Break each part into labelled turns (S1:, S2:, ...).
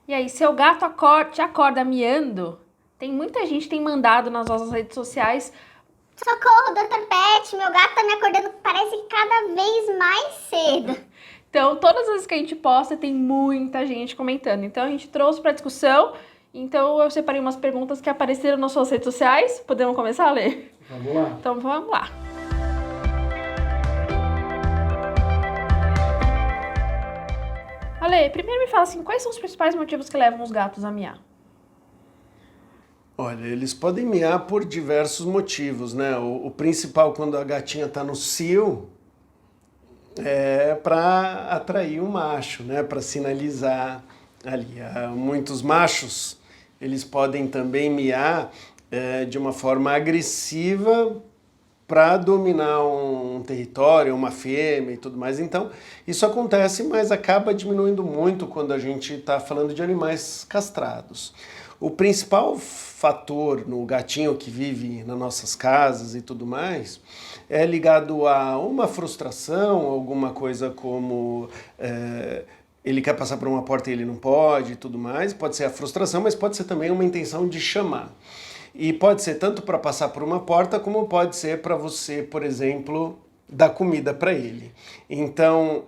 S1: E aí, seu gato te acorda miando? Tem muita gente que tem mandado nas nossas redes sociais.
S2: Socorro, Dr. Pet, meu gato tá me acordando, parece cada vez mais cedo.
S1: Então, todas as vezes que a gente posta, tem muita gente comentando. Então, a gente trouxe para discussão. Então, eu separei umas perguntas que apareceram nas suas redes sociais. Podemos começar a ler?
S3: Vamos lá.
S1: Então, vamos lá. Ale, primeiro me fala assim, quais são os principais motivos que levam os gatos a miar?
S3: Olha, eles podem miar por diversos motivos, né? O principal, quando a gatinha está no cio, é para atrair o macho, né? Para sinalizar ali. Muitos machos, eles podem também miar de uma forma agressiva para dominar um território, uma fêmea e tudo mais. Então, isso acontece, mas acaba diminuindo muito quando a gente está falando de animais castrados. O principal fator no gatinho que vive nas nossas casas e tudo mais é ligado a uma frustração, alguma coisa como ele quer passar por uma porta e ele não pode e tudo mais. Pode ser a frustração, mas pode ser também uma intenção de chamar. E pode ser tanto para passar por uma porta, como pode ser para você, por exemplo, dar comida para ele. Então,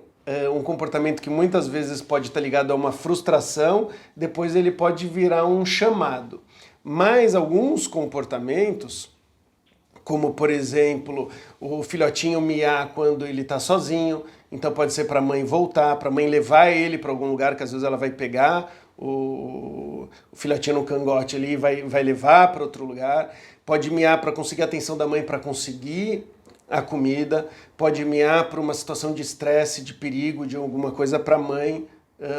S3: um comportamento que muitas vezes pode estar ligado a uma frustração, depois ele pode virar um chamado. Mas alguns comportamentos, como por exemplo, o filhotinho miar quando ele está sozinho, então pode ser para a mãe voltar, para a mãe levar ele para algum lugar que às vezes ela vai pegar o filhotinho no cangote ali e vai levar para outro lugar. Pode miar para conseguir a atenção da mãe, para conseguir a comida. Pode miar para uma situação de estresse, de perigo, de alguma coisa para a mãe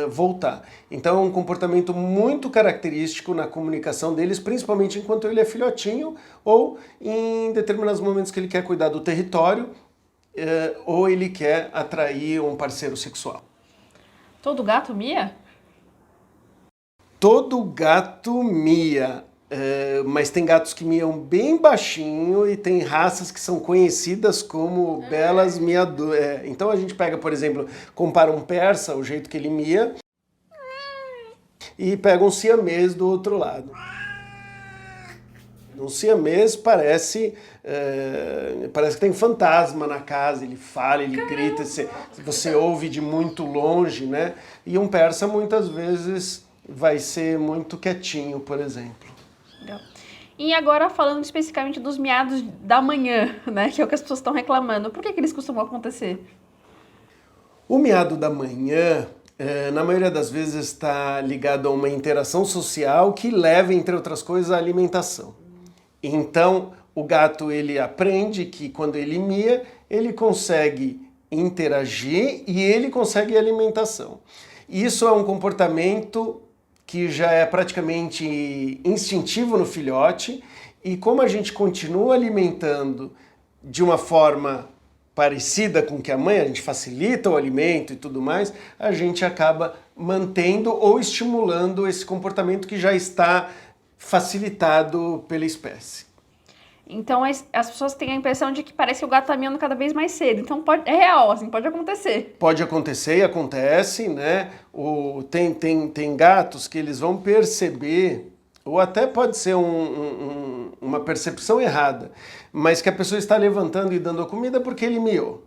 S3: voltar. Então é um comportamento muito característico na comunicação deles, principalmente enquanto ele é filhotinho ou em determinados momentos que ele quer cuidar do território ou ele quer atrair um parceiro sexual.
S1: Todo gato mia?
S3: Todo gato mia, mas tem gatos que miam bem baixinho e tem raças que são conhecidas como belas miadoras. Então a gente pega, por exemplo, compara um persa, o jeito que ele mia, e pega um siamês do outro lado. Um siamês parece que tem fantasma na casa, ele fala, ele grita, você ouve de muito longe, né? E um persa muitas vezes vai ser muito quietinho, por exemplo.
S1: Legal. E agora falando especificamente dos miados da manhã, né? Que é o que as pessoas estão reclamando. Por que eles costumam acontecer?
S3: O miado da manhã, na maioria das vezes, está ligado a uma interação social que leva, entre outras coisas, à alimentação. Então, o gato ele aprende que quando ele mia, ele consegue interagir e ele consegue alimentação. Isso é um comportamento que já é praticamente instintivo no filhote, e como a gente continua alimentando de uma forma parecida com que a mãe, a gente facilita o alimento e tudo mais, a gente acaba mantendo ou estimulando esse comportamento que já está facilitado pela espécie.
S1: Então as pessoas têm a impressão de que parece que o gato tá miando cada vez mais cedo. Então é real, assim, pode acontecer.
S3: Pode acontecer e acontece, né? Tem gatos que eles vão perceber, ou até pode ser uma percepção errada, mas que a pessoa está levantando e dando a comida porque ele miou.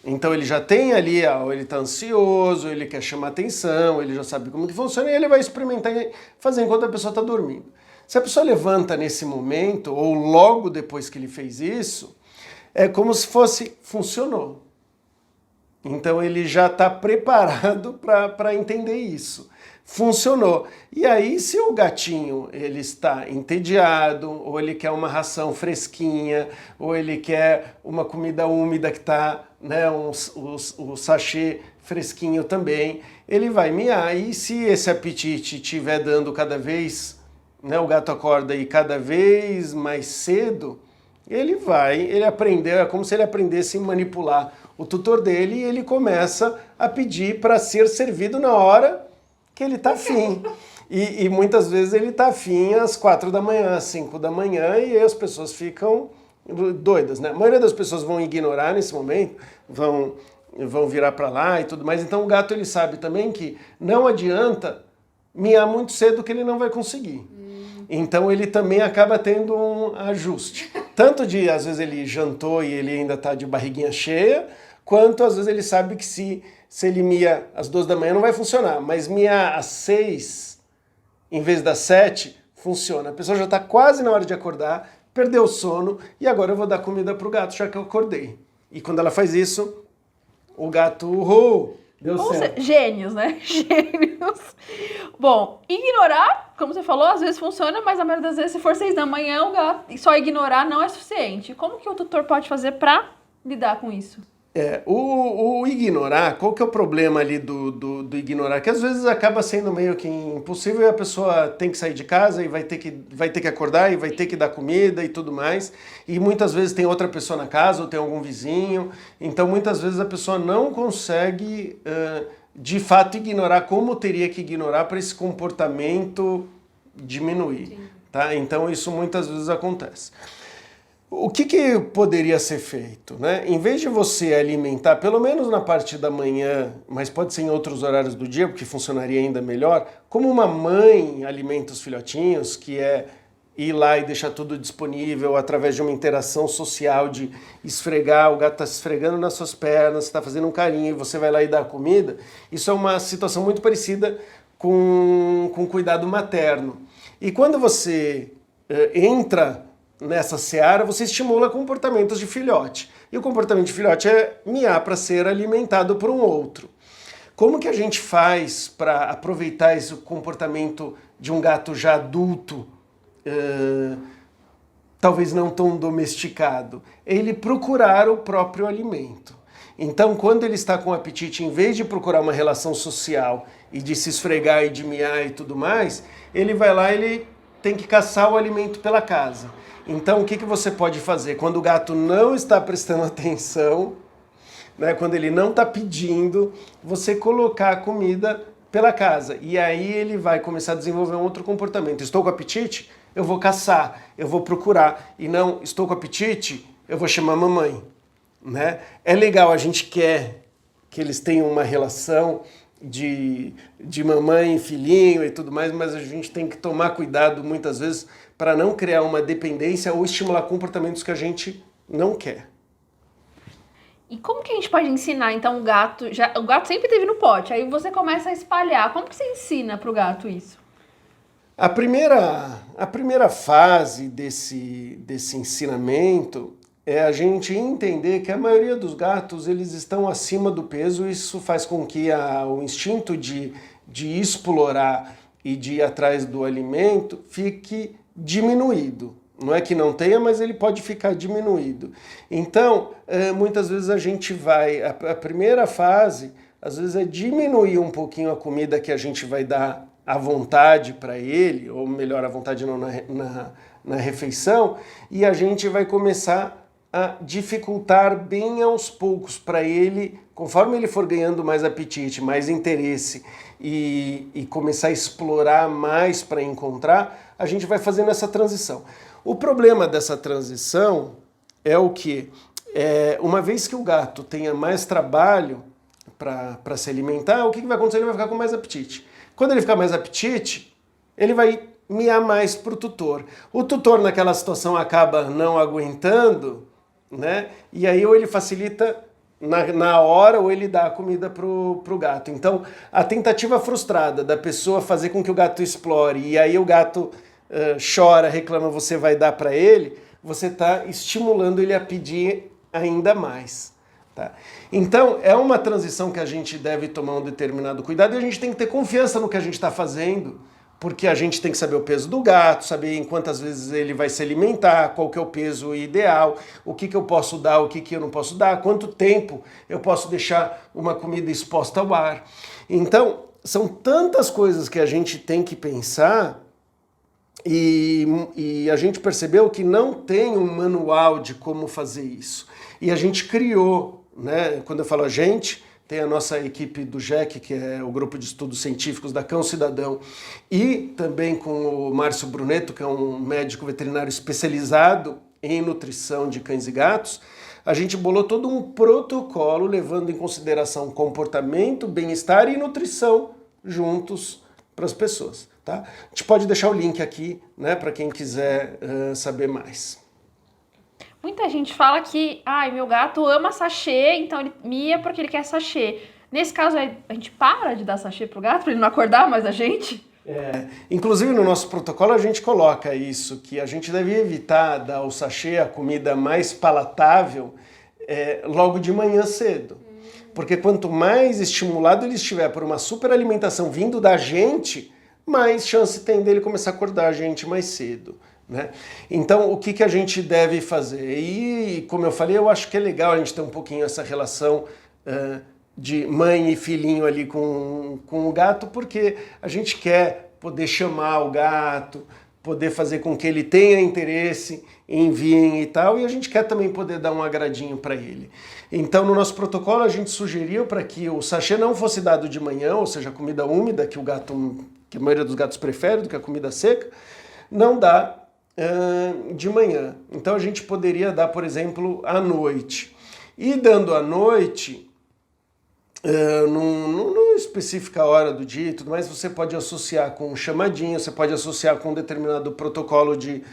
S3: Então ele já tem ali, ou ele está ansioso, ele quer chamar atenção, ele já sabe como que funciona e ele vai experimentar fazer enquanto a pessoa está dormindo. Se a pessoa levanta nesse momento, ou logo depois que ele fez isso, é como se fosse, funcionou. Então ele já está preparado para entender isso. Funcionou. E aí, se o gatinho ele está entediado, ou ele quer uma ração fresquinha, ou ele quer uma comida úmida que está, né, o sachê fresquinho também, ele vai miar. E se esse apetite estiver dando cada vez, né, o gato acorda aí cada vez mais cedo, ele aprendeu, é como se ele aprendesse a manipular o tutor dele e ele começa a pedir para ser servido na hora que ele está afim. E muitas vezes ele está afim às 4 da manhã, às 5 da manhã, e aí as pessoas ficam doidas, né? A maioria das pessoas vão ignorar nesse momento, vão virar para lá e tudo mais. Então o gato ele sabe também que não adianta miar muito cedo que ele não vai conseguir. Então ele também acaba tendo um ajuste. Tanto de, às vezes, ele jantou e ele ainda está de barriguinha cheia, quanto às vezes ele sabe que se ele mia às 2 da manhã não vai funcionar, mas miar às 6 em vez das 7 funciona. A pessoa já está quase na hora de acordar, perdeu o sono e agora eu vou dar comida para o gato já que eu acordei. E quando ela faz isso, o gato deu certo.
S1: Gênios, né? Gênios. Bom, ignorar, como você falou, às vezes funciona, mas a maioria das vezes, se for 6 da manhã, o gato só ignorar não é suficiente. Como que o tutor pode fazer para lidar com isso?
S3: O ignorar, qual que é o problema ali do ignorar? Que às vezes acaba sendo meio que impossível e a pessoa tem que sair de casa e vai ter que acordar e vai ter que dar comida e tudo mais. E muitas vezes tem outra pessoa na casa ou tem algum vizinho. Então muitas vezes a pessoa não consegue de fato ignorar como teria que ignorar para esse comportamento diminuir. Tá? Então isso muitas vezes acontece. O que poderia ser feito, né? Em vez de você alimentar, pelo menos na parte da manhã, mas pode ser em outros horários do dia, porque funcionaria ainda melhor, como uma mãe alimenta os filhotinhos, que é ir lá e deixar tudo disponível através de uma interação social, de esfregar, o gato está se esfregando nas suas pernas, está fazendo um carinho e você vai lá e dá a comida, isso é uma situação muito parecida com cuidado materno. E quando você entra nessa seara, você estimula comportamentos de filhote. E o comportamento de filhote é miar para ser alimentado por um outro. Como que a gente faz para aproveitar esse comportamento de um gato já adulto, talvez não tão domesticado? Ele procurar o próprio alimento. Então, quando ele está com apetite, em vez de procurar uma relação social e de se esfregar e de miar e tudo mais, ele vai lá e ele tem que caçar o alimento pela casa. Então, o que você pode fazer? Quando o gato não está prestando atenção, né, quando ele não está pedindo, você colocar a comida pela casa. E aí ele vai começar a desenvolver um outro comportamento. Estou com apetite? Eu vou caçar, eu vou procurar. E não, estou com apetite? Eu vou chamar a mamãe. Né? É legal, a gente quer que eles tenham uma relação de mamãe e filhinho e tudo mais, mas a gente tem que tomar cuidado muitas vezes para não criar uma dependência ou estimular comportamentos que a gente não quer.
S1: E como que a gente pode ensinar, então, o gato... O gato sempre esteve no pote, aí você começa a espalhar. Como que você ensina para o gato isso?
S3: A primeira fase desse ensinamento é a gente entender que a maioria dos gatos eles estão acima do peso, e isso faz com que o instinto de explorar e de ir atrás do alimento fique diminuído. Não é que não tenha, mas ele pode ficar diminuído. Então, muitas vezes a gente vai... A primeira fase, às vezes, é diminuir um pouquinho a comida que a gente vai dar à vontade para ele, ou melhor, à vontade não, na refeição, e a gente vai começar a dificultar bem aos poucos para ele, conforme ele for ganhando mais apetite, mais interesse e começar a explorar mais para encontrar, a gente vai fazendo essa transição. O problema dessa transição é o que? Uma vez que o gato tenha mais trabalho para se alimentar, o que vai acontecer? Ele vai ficar com mais apetite. Quando ele ficar mais apetite, ele vai miar mais para o tutor. O tutor naquela situação acaba não aguentando, né? E aí ou ele facilita na hora ou ele dá a comida pro gato. Então, a tentativa frustrada da pessoa fazer com que o gato explore e aí o gato chora, reclama, você vai dar para ele, você está estimulando ele a pedir ainda mais. Tá? Então, é uma transição que a gente deve tomar um determinado cuidado e a gente tem que ter confiança no que a gente está fazendo, porque a gente tem que saber o peso do gato, saber em quantas vezes ele vai se alimentar, qual que é o peso ideal, o que eu posso dar, o que eu não posso dar, quanto tempo eu posso deixar uma comida exposta ao ar. Então, são tantas coisas que a gente tem que pensar e a gente percebeu que não tem um manual de como fazer isso. E a gente criou, né? Quando eu falo a gente, tem a nossa equipe do GEC, que é o Grupo de Estudos Científicos da Cão Cidadão, e também com o Márcio Brunetto, que é um médico veterinário especializado em nutrição de cães e gatos. A gente bolou todo um protocolo levando em consideração comportamento, bem-estar e nutrição juntos para as pessoas, tá? A gente pode deixar o link aqui, né, para quem quiser saber mais.
S1: Muita gente fala que, ai, meu gato ama sachê, então ele mia porque ele quer sachê. Nesse caso, a gente para de dar sachê pro gato para ele não acordar mais a gente?
S3: Inclusive no nosso protocolo a gente coloca isso, que a gente deve evitar dar o sachê, a comida mais palatável, logo de manhã cedo. Porque quanto mais estimulado ele estiver por uma superalimentação vindo da gente, mais chance tem dele começar a acordar a gente mais cedo, né? Então, o que a gente deve fazer? E, como eu falei, eu acho que é legal a gente ter um pouquinho essa relação de mãe e filhinho ali com o gato, porque a gente quer poder chamar o gato, poder fazer com que ele tenha interesse em vir e tal, e a gente quer também poder dar um agradinho para ele. Então, no nosso protocolo, a gente sugeriu para que o sachê não fosse dado de manhã, ou seja, comida úmida, que a maioria dos gatos prefere do que a comida seca, não dá de manhã. Então, a gente poderia dar, por exemplo, à noite. E dando à noite, não especifica a hora do dia e tudo mais, você pode associar com um chamadinho, você pode associar com um determinado protocolo de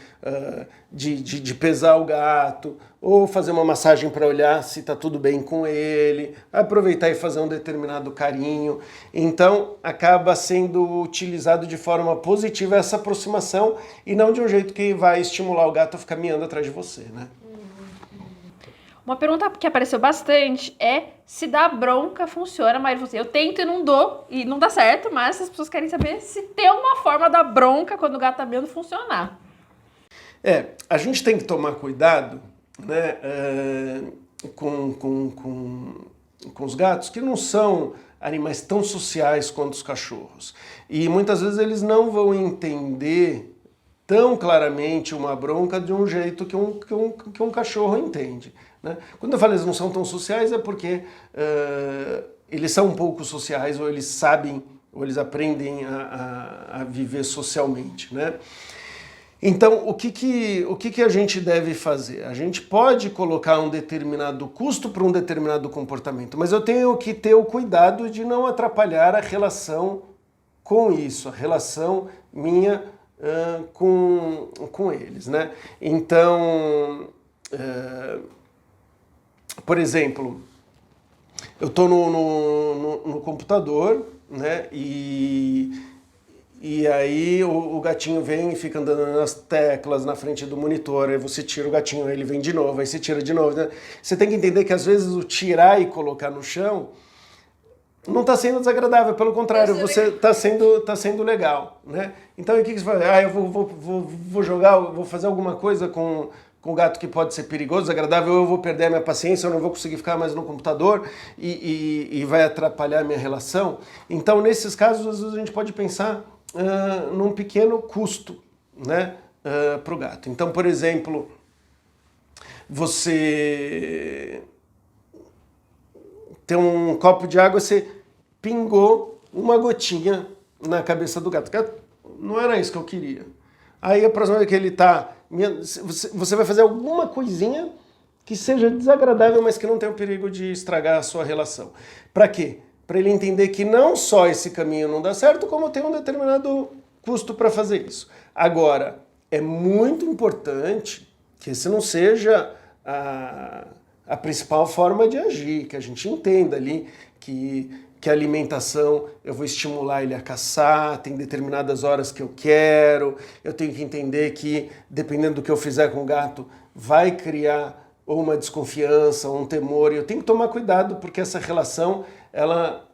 S3: pesar o gato, ou fazer uma massagem para olhar se está tudo bem com ele, aproveitar e fazer um determinado carinho. Então, acaba sendo utilizado de forma positiva essa aproximação e não de um jeito que vai estimular o gato a ficar miando atrás de você, né?
S1: Uma pergunta que apareceu bastante é se dar bronca funciona, mas eu tento e não dou, e não dá certo, mas as pessoas querem saber se tem uma forma da bronca quando o gato tá miando funcionar.
S3: A gente tem que tomar cuidado, né, com os gatos, que não são animais tão sociais quanto os cachorros. E muitas vezes eles não vão entender tão claramente uma bronca de um jeito que um cachorro entende, né? Quando eu falo eles não são tão sociais é porque eles são um pouco sociais, ou eles sabem, ou eles aprendem a viver socialmente, né? Então, o que a gente deve fazer? A gente pode colocar um determinado custo para um determinado comportamento, mas eu tenho que ter o cuidado de não atrapalhar a relação com isso, a relação minha com eles, né? Então, por exemplo, eu estou no computador, né? E aí o gatinho vem e fica andando nas teclas na frente do monitor, aí você tira o gatinho, aí ele vem de novo, aí você tira de novo, né? Você tem que entender que às vezes o tirar e colocar no chão não está sendo desagradável, pelo contrário, você está sendo legal, né? Então o que você faz? Eu vou jogar, vou fazer alguma coisa com o gato que pode ser perigoso, desagradável, eu vou perder a minha paciência, eu não vou conseguir ficar mais no computador e vai atrapalhar a minha relação. Então, nesses casos, às vezes a gente pode pensar num pequeno custo, né, para o gato. Então, por exemplo, você tem um copo de água, você pingou uma gotinha na cabeça do gato. Não era isso que eu queria. Aí a próxima vez que ele está... Você vai fazer alguma coisinha que seja desagradável, mas que não tenha o perigo de estragar a sua relação. Para quê? Para ele entender que não só esse caminho não dá certo, como tem um determinado custo para fazer isso. Agora, é muito importante que esse não seja a principal forma de agir, que a gente entenda ali que a alimentação, eu vou estimular ele a caçar, tem determinadas horas que eu quero, eu tenho que entender que, dependendo do que eu fizer com o gato, vai criar ou uma desconfiança, ou um temor, e eu tenho que tomar cuidado, porque essa relação, ela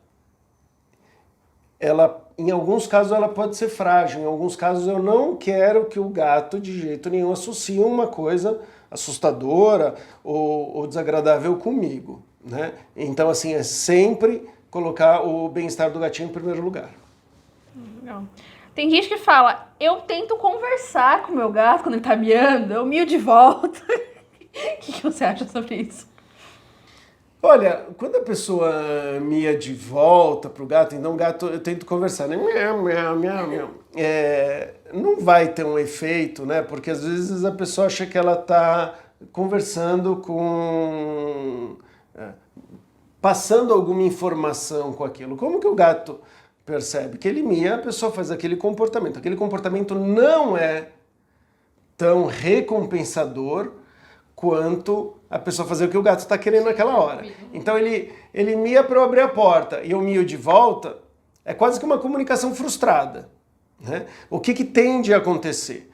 S3: em alguns casos, ela pode ser frágil, em alguns casos eu não quero que o gato, de jeito nenhum, associe uma coisa assustadora ou desagradável comigo, né? Então, assim, é sempre colocar o bem-estar do gatinho em primeiro lugar.
S1: Legal. Tem gente que fala, eu tento conversar com o meu gato quando ele tá miando, eu mio de volta. O que você acha sobre isso?
S3: Olha, quando a pessoa mia de volta pro gato, então o gato, eu tento conversar, né? Miau, miau, miau, miau. Não vai ter um efeito, né? Porque às vezes a pessoa acha que ela tá conversando passando alguma informação com aquilo. Como que o gato percebe que ele mia, a pessoa faz aquele comportamento. Aquele comportamento não é tão recompensador quanto a pessoa fazer o que o gato está querendo naquela hora. Então ele mia para eu abrir a porta e eu mio de volta, é quase que uma comunicação frustrada, né? O que tende a acontecer?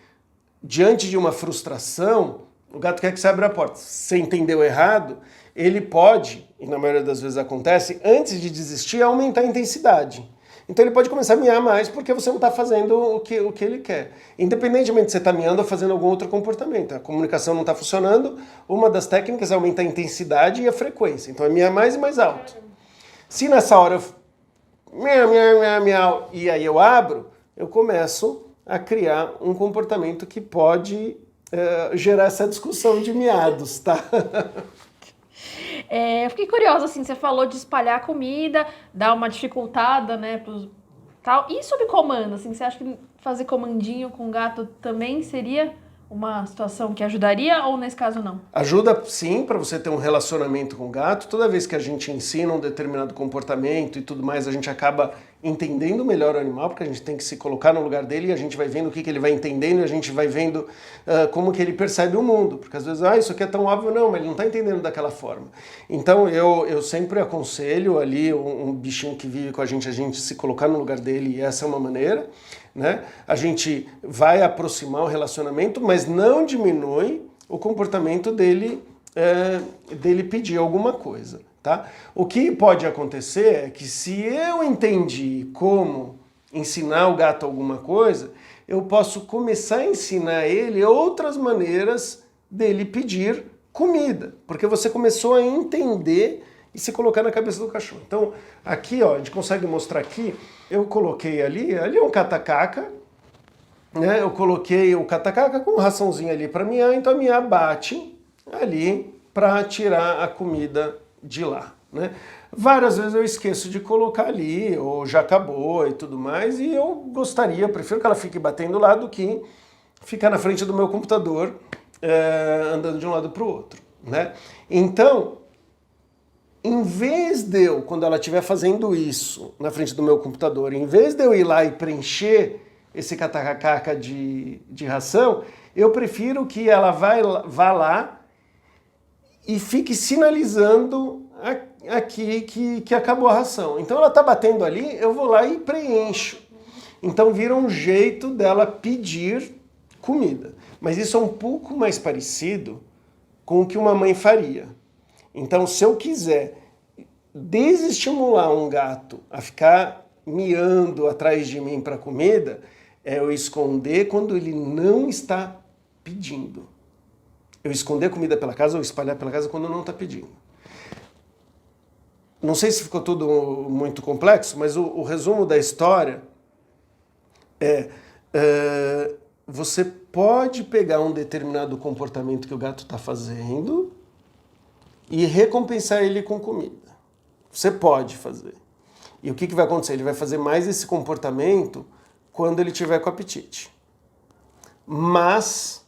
S3: Diante de uma frustração, o gato quer que você abra a porta. Se você entendeu errado, ele pode, e na maioria das vezes acontece, antes de desistir, aumentar a intensidade. Então ele pode começar a miar mais porque você não está fazendo o que ele quer. Independentemente de você estar miando ou fazendo algum outro comportamento. A comunicação não está funcionando, uma das técnicas é aumentar a intensidade e a frequência. Então é miar mais e mais alto. Se nessa hora eu miau, miau, miau, miau, e aí eu abro, eu começo a criar um comportamento que pode gerar essa discussão de miados, tá?
S1: Eu fiquei curiosa, assim, você falou de espalhar a comida, dar uma dificultada, né, tal. E sob comando, assim, você acha que fazer comandinho com o gato também seria uma situação que ajudaria ou nesse caso não?
S3: Ajuda sim para você ter um relacionamento com o gato. Toda vez que a gente ensina um determinado comportamento e tudo mais, a gente acaba entendendo melhor o animal, porque a gente tem que se colocar no lugar dele e a gente vai vendo o que ele vai entendendo e a gente vai vendo como que ele percebe o mundo. Porque às vezes, isso aqui é tão óbvio, não, mas ele não está entendendo daquela forma. Então eu sempre aconselho ali um bichinho que vive com a gente se colocar no lugar dele e essa é uma maneira, né? A gente vai aproximar o relacionamento, mas não diminui o comportamento dele pedir alguma coisa. Tá? O que pode acontecer é que se eu entendi como ensinar o gato alguma coisa, eu posso começar a ensinar ele outras maneiras dele pedir comida, porque você começou a entender e se colocar na cabeça do cachorro. Então, aqui, ó, a gente consegue mostrar aqui, eu coloquei ali é um catacaca, né? Eu coloquei o catacaca com raçãozinha ali para miar, então a Mia bate ali para tirar a comida de lá, né? Várias vezes eu esqueço de colocar ali, ou já acabou e tudo mais, e eu prefiro que ela fique batendo lá do que ficar na frente do meu computador andando de um lado para o outro, né? Então, em vez de eu, quando ela estiver fazendo isso na frente do meu computador, em vez de eu ir lá e preencher esse catacaca de ração, eu prefiro que ela vá lá e fique sinalizando aqui que acabou a ração. Então ela está batendo ali, eu vou lá e preencho. Então vira um jeito dela pedir comida. Mas isso é um pouco mais parecido com o que uma mãe faria. Então se eu quiser desestimular um gato a ficar miando atrás de mim para comida, é eu esconder quando ele não está pedindo. Eu esconder comida pela casa ou espalhar pela casa quando não está pedindo. Não sei se ficou tudo muito complexo, mas o resumo da história você pode pegar um determinado comportamento que o gato está fazendo e recompensar ele com comida. Você pode fazer. E o que vai acontecer? Ele vai fazer mais esse comportamento quando ele tiver com apetite. Mas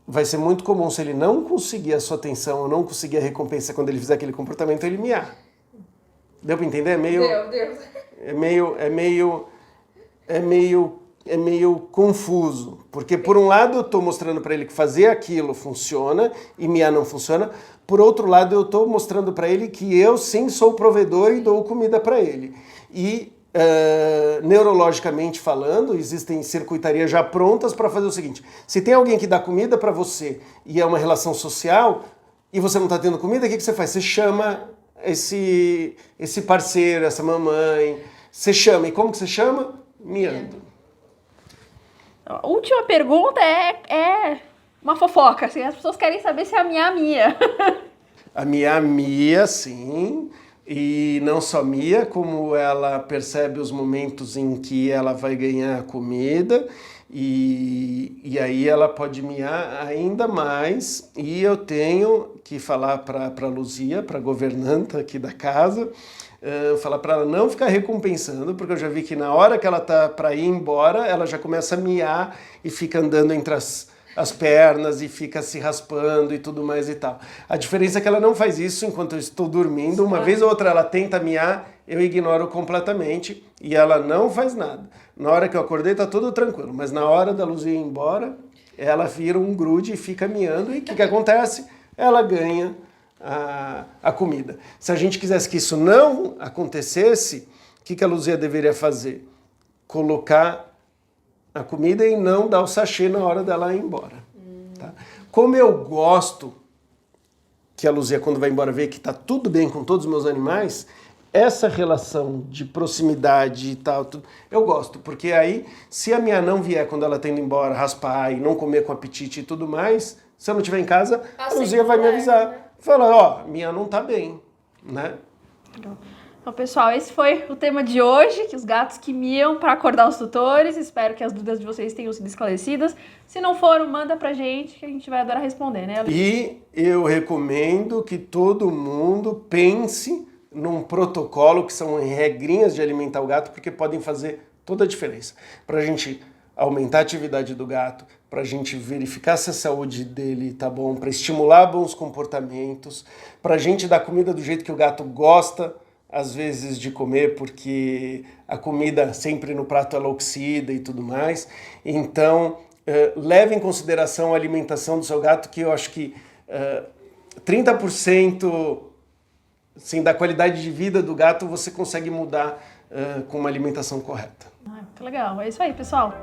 S3: vai ser muito comum, se ele não conseguir a sua atenção ou não conseguir a recompensa quando ele fizer aquele comportamento, ele miar. Deu para entender? É meio confuso. Porque por um lado eu estou mostrando para ele que fazer aquilo funciona e miar não funciona. Por outro lado eu estou mostrando para ele que eu sim sou provedor e dou comida para ele. E neurologicamente falando, existem circuitarias já prontas para fazer o seguinte: se tem alguém que dá comida para você e é uma relação social e você não está tendo comida, o que você faz? Você chama esse parceiro, essa mamãe, você chama. E como que você chama? Miando.
S1: A última pergunta é uma fofoca, assim, as pessoas querem saber se a Mia mia.
S3: A Mia mia, sim. E não só mia, como ela percebe os momentos em que ela vai ganhar comida e aí ela pode miar ainda mais. E eu tenho que falar para a Luzia, para a governanta aqui da casa, falar para ela não ficar recompensando, porque eu já vi que na hora que ela tá para ir embora, ela já começa a miar e fica andando entre as pernas e fica se raspando e tudo mais e tal. A diferença é que ela não faz isso enquanto eu estou dormindo. Uma vez ou outra ela tenta miar eu ignoro completamente e ela não faz nada. Na hora que eu acordei tá tudo tranquilo, mas na hora da Luzia ir embora, ela vira um grude e fica miando. E o que acontece? Ela ganha a comida. Se a gente quisesse que isso não acontecesse, o que a Luzia deveria fazer? Colocar a comida e não dar o sachê na hora dela ir embora. Tá? Como eu gosto que a Luzia, quando vai embora, vê que está tudo bem com todos os meus animais, essa relação de proximidade e tal, tudo, eu gosto, porque aí, se a minha não vier quando ela está indo embora, raspar e não comer com apetite e tudo mais, se eu não estiver em casa, a Luzia vai me avisar.
S1: Né?
S3: Fala, ó, minha não tá bem, né?
S1: Então, pessoal, esse foi o tema de hoje, que os gatos que miam para acordar os tutores. Espero que as dúvidas de vocês tenham sido esclarecidas. Se não foram, manda pra gente, que a gente vai adorar responder, né, Alex?
S3: E eu recomendo que todo mundo pense num protocolo, que são regrinhas de alimentar o gato, porque podem fazer toda a diferença. Pra gente aumentar a atividade do gato, para a gente verificar se a saúde dele tá bom, para estimular bons comportamentos, para a gente dar comida do jeito que o gato gosta, às vezes, de comer, porque a comida sempre no prato ela oxida e tudo mais. Então, leve em consideração a alimentação do seu gato, que eu acho que 30% assim, da qualidade de vida do gato você consegue mudar com uma alimentação correta.
S1: Muito legal. É isso aí, pessoal.